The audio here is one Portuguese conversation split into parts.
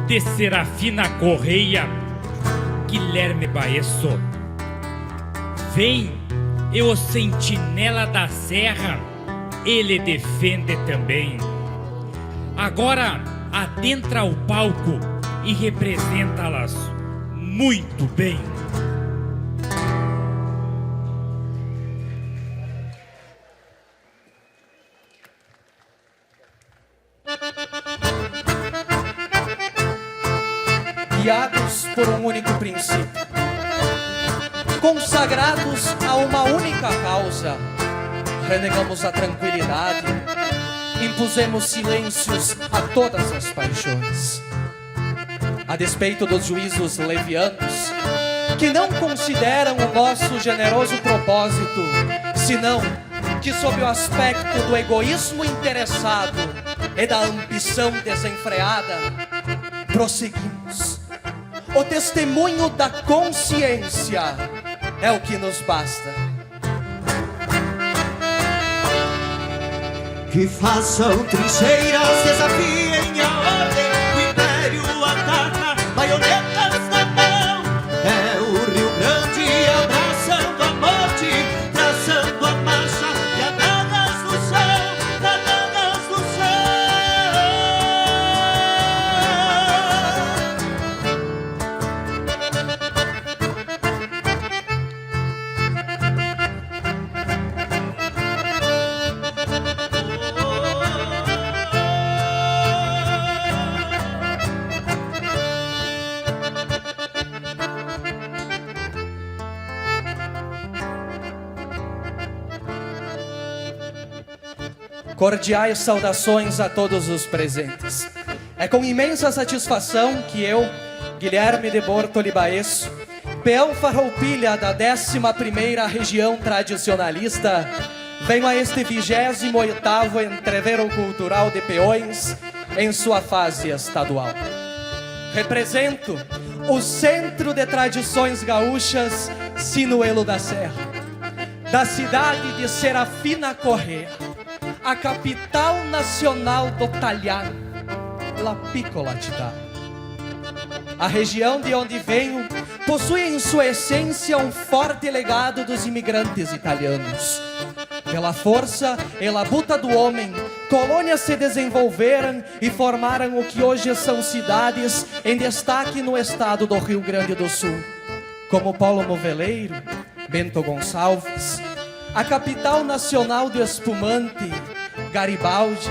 de Serafina Correia, Guilherme Baesso. Vem, e o sentinela da serra, ele defende também. Agora adentra o palco e representa-las muito bem. Guiados por um único princípio, consagrados a uma única causa, renegamos a tranquilidade, impusemos silêncios a todas as paixões. A despeito dos juízos levianos, que não consideram o nosso generoso propósito, senão que sob o aspecto do egoísmo interessado e da ambição desenfreada, prosseguimos. O testemunho da consciência é o que nos basta. Que façam trincheiras, desafiem a ordem, o império ataca, baionetas na mão. É o Rio Grande abraçando a morte, traçando a marcha, granadas no chão, granadas no Cordiais saudações a todos os presentes. É com imensa satisfação que eu, Guilherme de Bortoli Baesso, peão farroupilha da 11ª Região Tradicionalista, venho a este 28º Entrevero Cultural de Peões em sua fase estadual. Represento o Centro de Tradições Gaúchas Sinuelo da Serra, da cidade de Serafina Correia, a capital nacional do talhar, La Piccolatidade. A região de onde venho possui em sua essência um forte legado dos imigrantes italianos. Pela força e labuta do homem, colônias se desenvolveram e formaram o que hoje são cidades em destaque no estado do Rio Grande do Sul, como Paulo Moveleiro, Bento Gonçalves, a capital nacional do espumante, Garibaldi,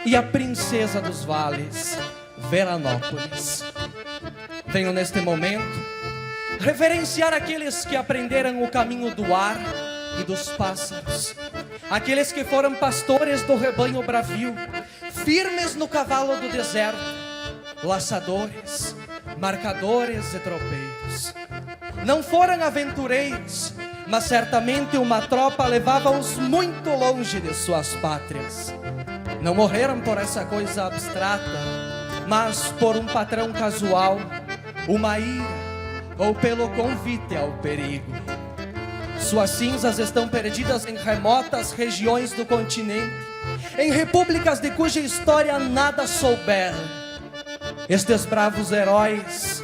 e a princesa dos vales, Veranópolis. Venho neste momento reverenciar aqueles que aprenderam o caminho do ar e dos pássaros, aqueles que foram pastores do rebanho bravio, firmes no cavalo do deserto, laçadores, marcadores e tropeiros. Não foram aventureiros, mas certamente uma tropa levava-os muito longe de suas pátrias. Não morreram por essa coisa abstrata, mas por um patrão casual, uma ira, ou pelo convite ao perigo. Suas cinzas estão perdidas em remotas regiões do continente, em repúblicas de cuja história nada souberam. Estes bravos heróis,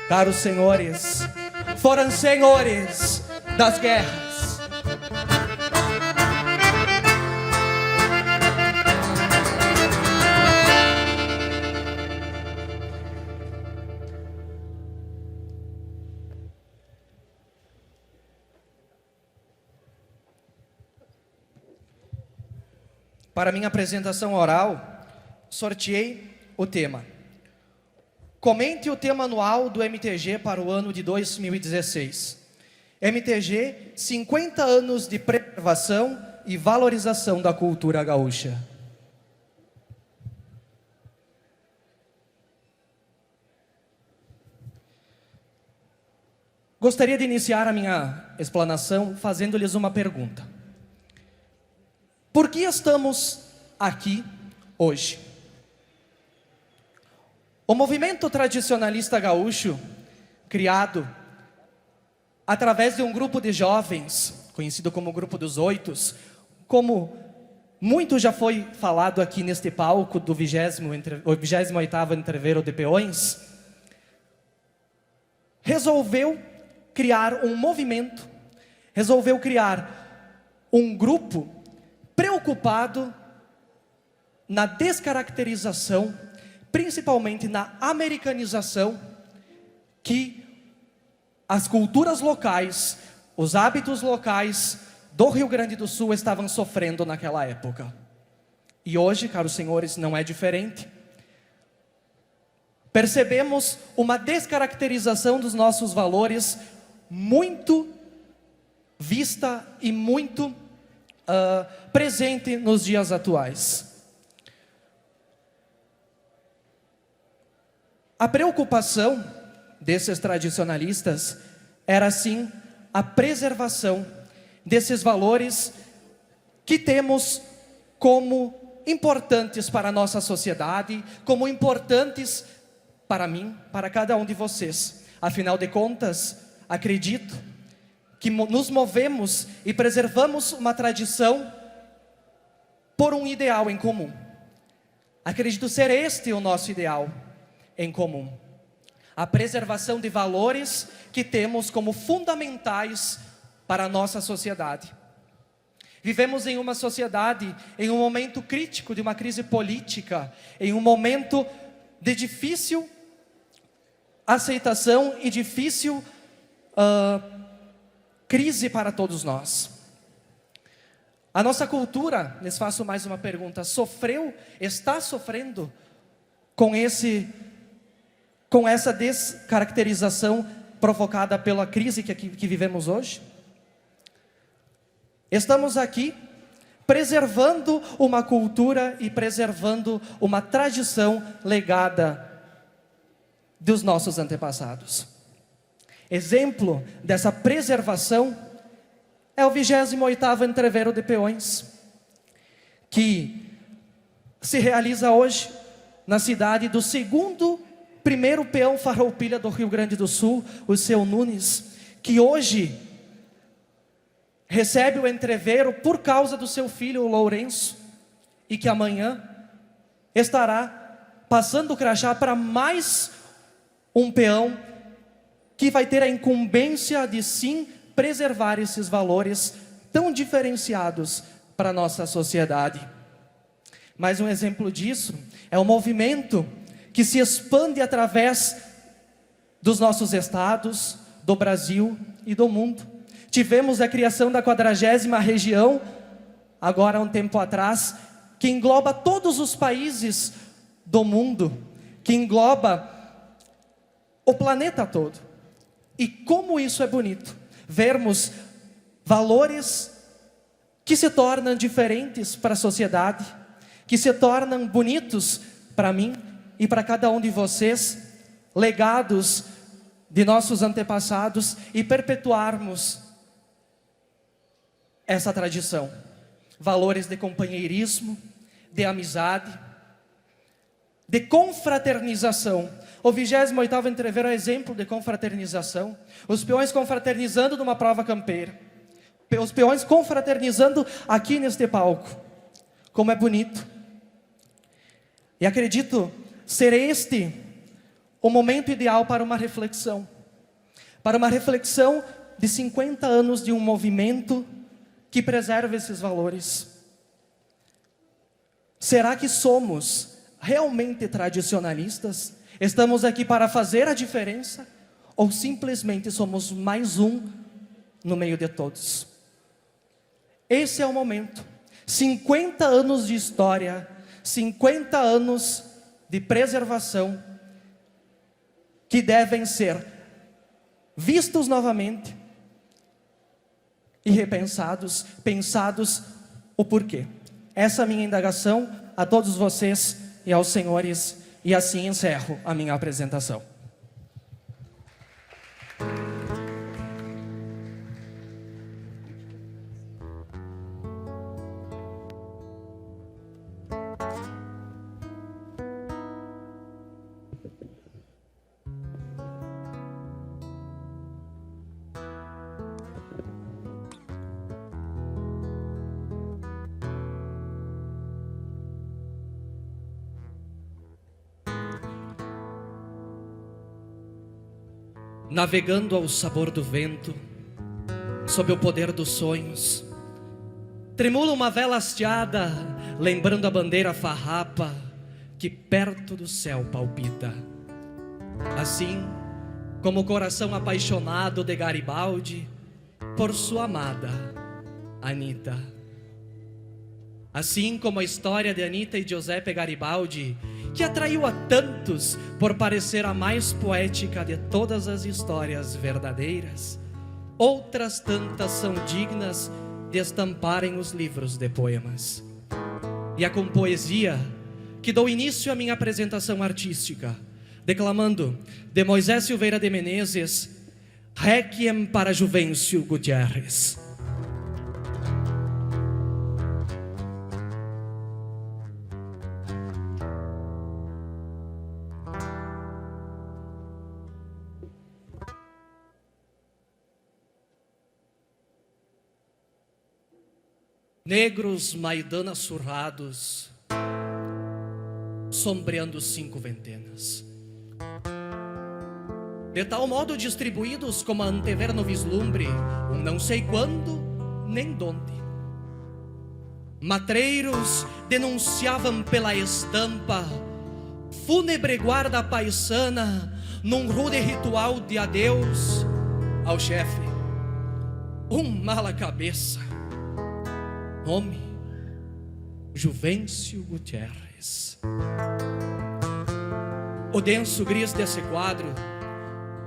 caros senhores, foram senhores das guerras. Para minha apresentação oral, sorteei o tema. Comente o tema anual do MTG para o ano de 2016. MTG, 50 anos de preservação e valorização da cultura gaúcha. Gostaria de iniciar a minha explanação fazendo-lhes uma pergunta. Por que estamos aqui hoje? O movimento tradicionalista gaúcho, criado através de um grupo de jovens, conhecido como Grupo dos Oitos, como Muito já foi falado aqui neste palco do 28º Entreveiro de Peões. Resolveu criar um movimento, resolveu criar um grupo preocupado na descaracterização, principalmente na americanização, que as culturas locais, os hábitos locais do Rio Grande do Sul estavam sofrendo naquela época. E hoje, caros senhores, não é diferente. Percebemos uma descaracterização dos nossos valores muito vista e muito presente nos dias atuais. A preocupação desses tradicionalistas era sim a preservação desses valores que temos como importantes para a nossa sociedade, como importantes para mim, para cada um de vocês. Afinal de contas, acredito que nos movemos e preservamos uma tradição por um ideal em comum. Acredito ser este o nosso ideal em comum. A preservação de valores que temos como fundamentais para a nossa sociedade. Vivemos em uma sociedade, em um momento crítico de uma crise política, em um momento de difícil aceitação e difícil crise para todos nós. A nossa cultura, lhes faço mais uma pergunta, está sofrendo com essa descaracterização provocada pela crise que vivemos hoje? Estamos aqui preservando uma cultura e preservando uma tradição legada dos nossos antepassados. Exemplo dessa preservação é o 28º Entreveiro de Peões, que se realiza hoje na cidade do primeiro peão farroupilha do Rio Grande do Sul, o seu Nunes, que hoje recebe o entreveiro por causa do seu filho, o Lourenço, e que amanhã estará passando o crachá para mais um peão que vai ter a incumbência de sim preservar esses valores tão diferenciados para a nossa sociedade. Mais um exemplo disso é o movimento que se expande através dos nossos estados, do Brasil e do mundo. Tivemos a criação da 40ª região, agora há um tempo atrás, que engloba todos os países do mundo, que engloba o planeta todo. E como isso é bonito, vermos valores que se tornam diferentes para a sociedade, que se tornam bonitos para mim e para cada um de vocês, legados de nossos antepassados, e perpetuarmos essa tradição. Valores de companheirismo, de amizade, de confraternização. O 28º Entreveiro é exemplo de confraternização. Os peões confraternizando numa prova campeira. Os peões confraternizando aqui neste palco. Como é bonito. E acredito ser este o momento ideal para uma reflexão. Para uma reflexão de 50 anos de um movimento que preserva esses valores. Será que somos realmente tradicionalistas? Estamos aqui para fazer a diferença? Ou simplesmente somos mais um no meio de todos? Esse é o momento. 50 anos de história, 50 anos de preservação, que devem ser vistos novamente e repensados, pensados o porquê. Essa é a minha indagação a todos vocês e aos senhores, e assim encerro a minha apresentação. navegando ao sabor do vento, sob o poder dos sonhos. Tremula uma vela hasteada, lembrando a bandeira farrapa que perto do céu palpita. Assim como o coração apaixonado de Garibaldi por sua amada Anita. Assim como a história de Anita e Giuseppe Garibaldi, que atraiu a tantos por parecer a mais poética de todas as histórias verdadeiras, outras tantas são dignas de estamparem os livros de poemas. E é com poesia que dou início à minha apresentação artística, declamando de Moisés Silveira de Menezes, Requiem para Juvencio Gutierrez. Negros maidanas surrados, sombreando 5 ventenas, de tal modo distribuídos como a antever no vislumbre, um não sei quando nem donde. Matreiros denunciavam pela estampa, fúnebre guarda paisana, num rude ritual de adeus ao chefe. Mala cabeça, nome Juvencio Gutierrez. O denso gris desse quadro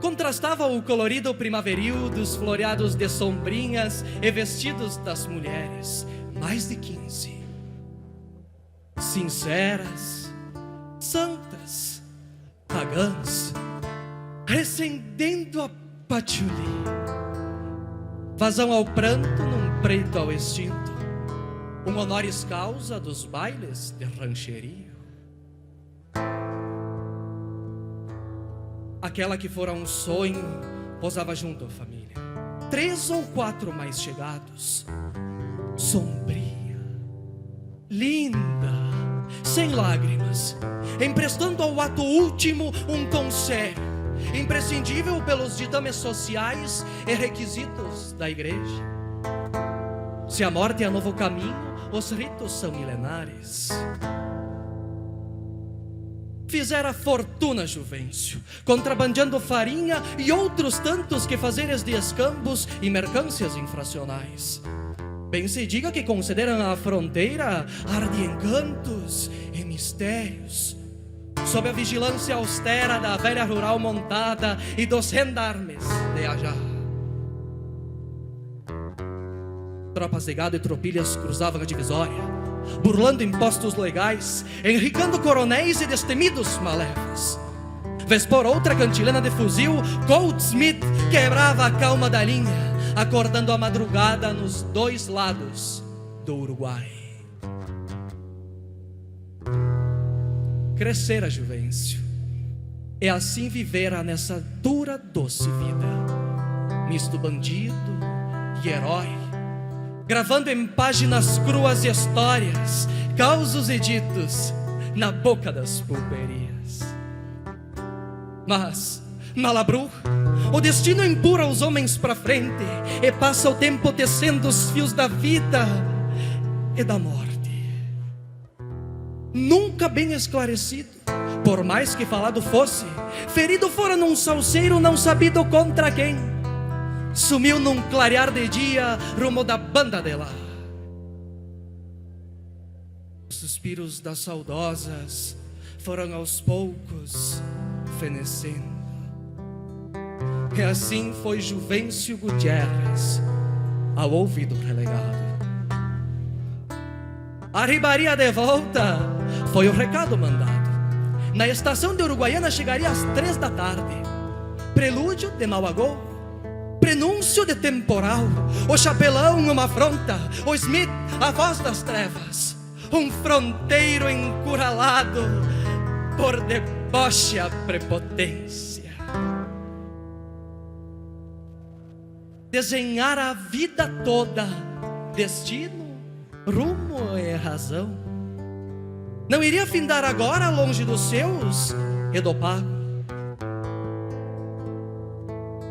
contrastava o colorido primaveril dos floreados de sombrinhas e vestidos das mulheres, mais de 15, sinceras, santas, pagãs, recendendo a patchouli, vazão ao pranto num preto ao extinto, um honoris causa dos bailes de rancheria. Aquela que fora um sonho posava junto à família, 3 ou 4 mais chegados, sombria, linda, sem lágrimas, emprestando ao ato último um tom sério, imprescindível pelos ditames sociais e requisitos da igreja. Se a morte é novo caminho, os ritos são milenares. Fizera fortuna Juvencio, contrabandeando farinha e outros tantos quefazeres de escambos e mercâncias infracionais. Bem se diga que consideram a fronteira ar de encantos e mistérios, sob a vigilância austera da velha rural montada e dos gendarmes de Ajá. Tropas de gado e tropilhas cruzavam a divisória, burlando impostos legais, enricando coronéis e destemidos malefas. Vez por outra cantilena de fuzil, Goldsmith quebrava a calma da linha, acordando a madrugada nos 2 lados do Uruguai. Crescera Juvencio, e assim vivera nessa dura doce vida, misto bandido e herói, gravando em páginas cruas histórias, causos e ditos na boca das pulperias. Mas, Malabru, o destino empurra os homens pra frente e passa o tempo tecendo os fios da vida e da morte. Nunca bem esclarecido, por mais que falado fosse, ferido fora num salseiro não sabido contra quem, sumiu num clarear de dia rumo da banda de lá. Os suspiros das saudosas foram aos poucos fenecendo. E assim foi Juvencio Gutierrez ao ouvido relegado. A ribaria de volta foi o recado mandado. Na estação de Uruguaiana chegaria às 3 da tarde. Prelúdio de mau agouro, prenúncio de temporal, o chapelão uma afronta, o Smith a voz das trevas, um fronteiro encurralado por deboche a prepotência. Desenhar a vida toda, destino, rumo e razão, não iria findar agora longe dos seus e do pago.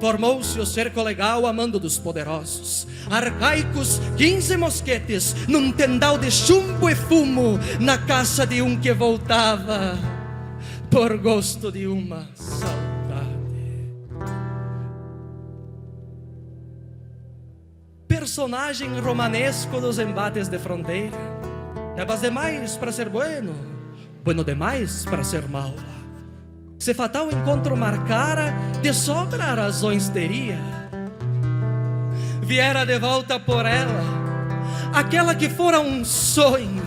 Formou-se o cerco legal a mando dos poderosos. Arcaicos 15 mosquetes num tendal de chumbo e fumo, na caça de um que voltava por gosto de uma saudade. Personagem romanesco dos embates de fronteira. Nebas demais para ser bueno, bueno demais para ser mal. Se fatal encontro marcara, de sobra razões teria. Viera de volta por ela, aquela que fora um sonho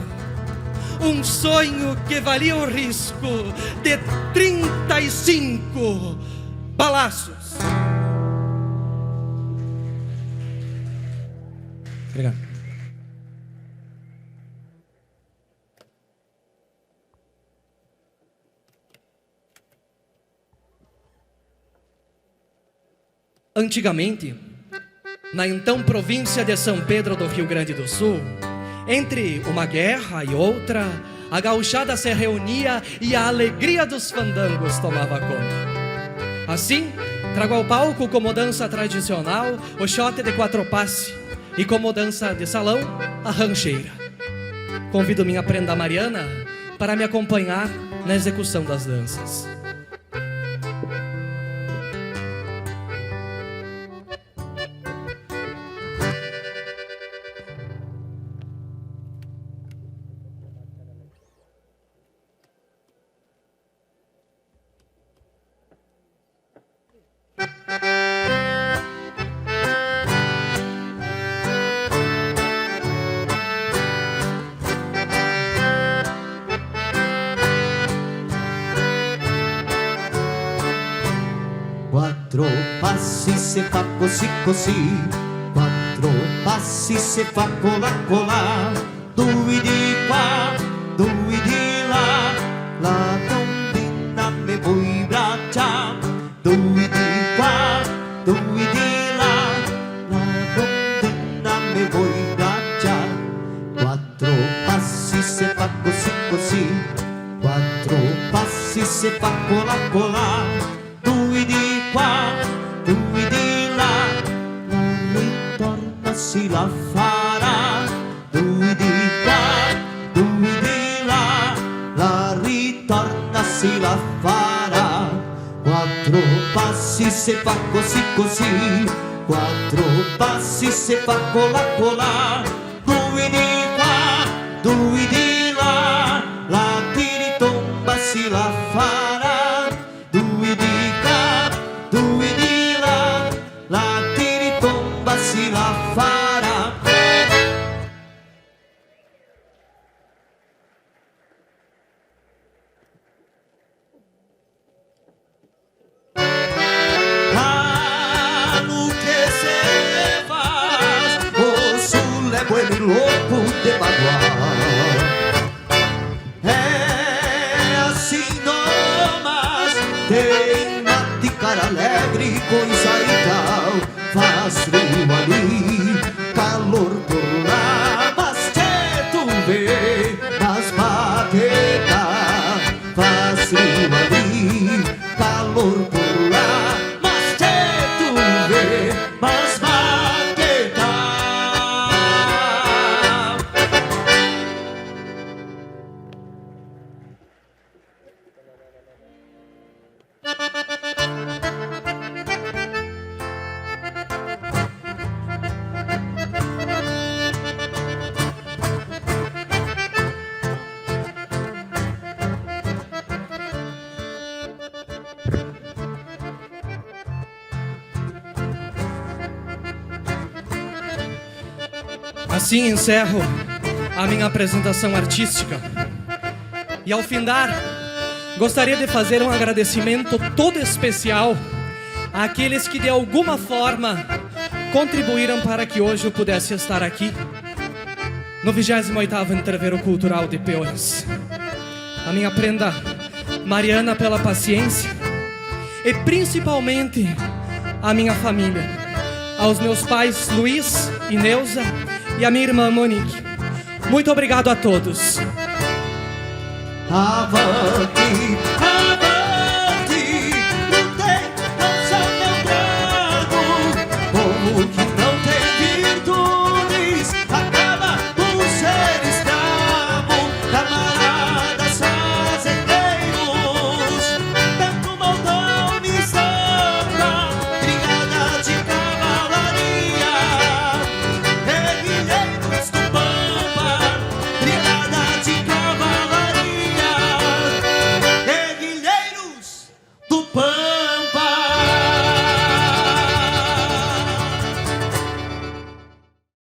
que valia o risco de 35 balaços. Obrigado. Antigamente, na então província de São Pedro do Rio Grande do Sul, entre uma guerra e outra, a gauchada se reunia e a alegria dos fandangos tomava conta. Assim, trago ao palco como dança tradicional o xote de quatro passe e como dança de salão a rancheira. Convido minha prenda Mariana para me acompanhar na execução das danças. Quattro passi se fa così così, quattro passi se fa colà colà, due di qua, due di là, la donnina me vuoi braccia, due di qua, due di là, la donnina me vuoi braccia. Quattro passi se fa così così, quattro passi se fa colà colà, due di qua, due di là, la ritorna si la farà, due di qua, due di là, la ritorna si la farà. Quattro passi se fa così così, quattro passi se fa colà colà, due di qua, due di là, la tiritomba si la farà, due di qua, due di là, la tiritomba si la farà. Ano que se faz, o sul é bueno e louco de bagual. É assim nomas, tem mate, cara alegre, coisa e tal. Faz frio ali, calor por lá, mas que tu vê nas baquetas. Faz frio ali, calor por lá, mas que tu vê nas baquetas. Assim encerro a minha apresentação artística. E ao findar, gostaria de fazer um agradecimento todo especial àqueles que de alguma forma contribuíram para que hoje eu pudesse estar aqui no 28º Entreveiro Cultural de Peões. A minha prenda Mariana pela paciência e principalmente a minha família, aos meus pais Luiz e Neuza e a minha irmã Monique. Muito obrigado a todos. Avante, avante.